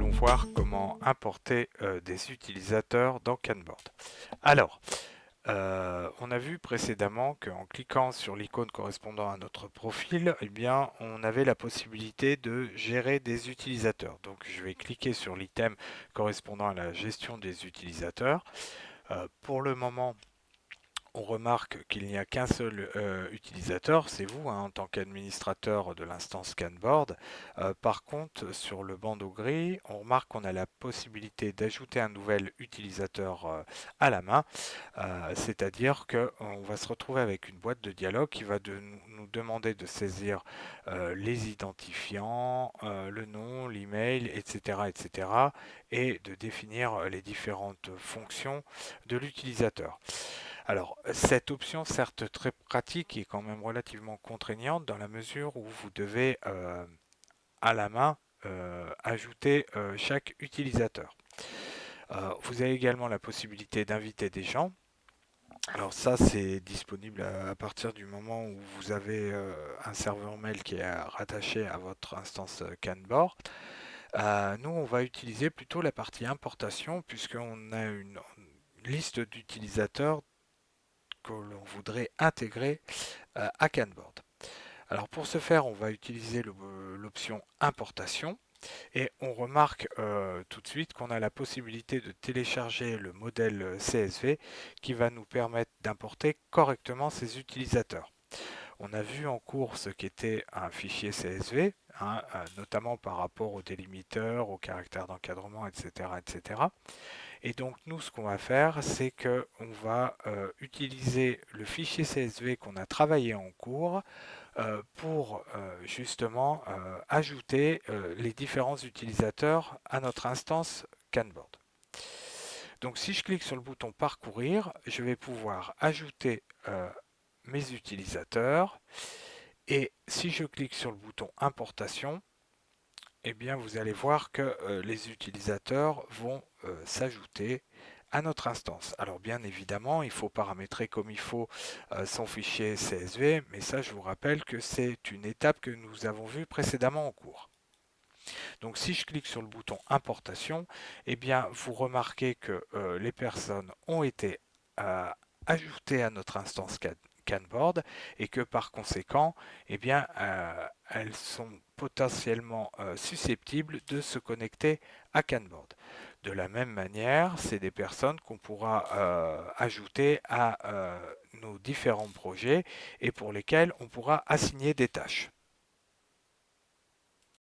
allons voir comment importer des utilisateurs dans Canboard. Alors, on a vu précédemment qu'en cliquant sur l'icône correspondant à notre profil, eh bien, on avait la possibilité de gérer des utilisateurs. Donc, je vais cliquer sur l'item correspondant à la gestion des utilisateurs. Pour le moment, on remarque qu'il n'y a qu'un seul utilisateur, c'est vous en tant qu'administrateur de l'instance Canboard. Par contre, sur le bandeau gris, on remarque qu'on a la possibilité d'ajouter un nouvel utilisateur à la main, c'est-à-dire qu'on va se retrouver avec une boîte de dialogue qui va nous demander de saisir les identifiants, le nom, l'email, etc., etc., et de définir les différentes fonctions de l'utilisateur. Alors, cette option, certes très pratique, est quand même relativement contraignante dans la mesure où vous devez à la main ajouter chaque utilisateur. Vous avez également la possibilité d'inviter des gens. Alors ça, c'est disponible à partir du moment où vous avez un serveur mail qui est rattaché à votre instance Canboard. Nous, on va utiliser plutôt la partie importation puisqu'on a une liste d'utilisateurs que l'on voudrait intégrer à Canboard. Alors pour ce faire, on va utiliser l'option importation et on remarque tout de suite qu'on a la possibilité de télécharger le modèle CSV qui va nous permettre d'importer correctement ces utilisateurs. On a vu en cours ce qu'était un fichier CSV, notamment par rapport aux délimiteurs, aux caractères d'encadrement, etc., etc. Et donc nous, ce qu'on va faire, c'est qu'on va utiliser le fichier CSV qu'on a travaillé en cours pour justement ajouter les différents utilisateurs à notre instance Canboard. Donc si je clique sur le bouton parcourir, je vais pouvoir ajouter mes utilisateurs et si je clique sur le bouton importation, eh bien vous allez voir que les utilisateurs vont s'ajouter à notre instance. Alors bien évidemment, il faut paramétrer comme il faut son fichier CSV, mais ça je vous rappelle que c'est une étape que nous avons vue précédemment en cours. Donc si je clique sur le bouton importation, eh bien vous remarquez que les personnes ont été ajoutées à notre instance Canboard et que par conséquent, eh bien, elles sont potentiellement susceptibles de se connecter à Canboard. De la même manière, c'est des personnes qu'on pourra ajouter à nos différents projets et pour lesquels on pourra assigner des tâches.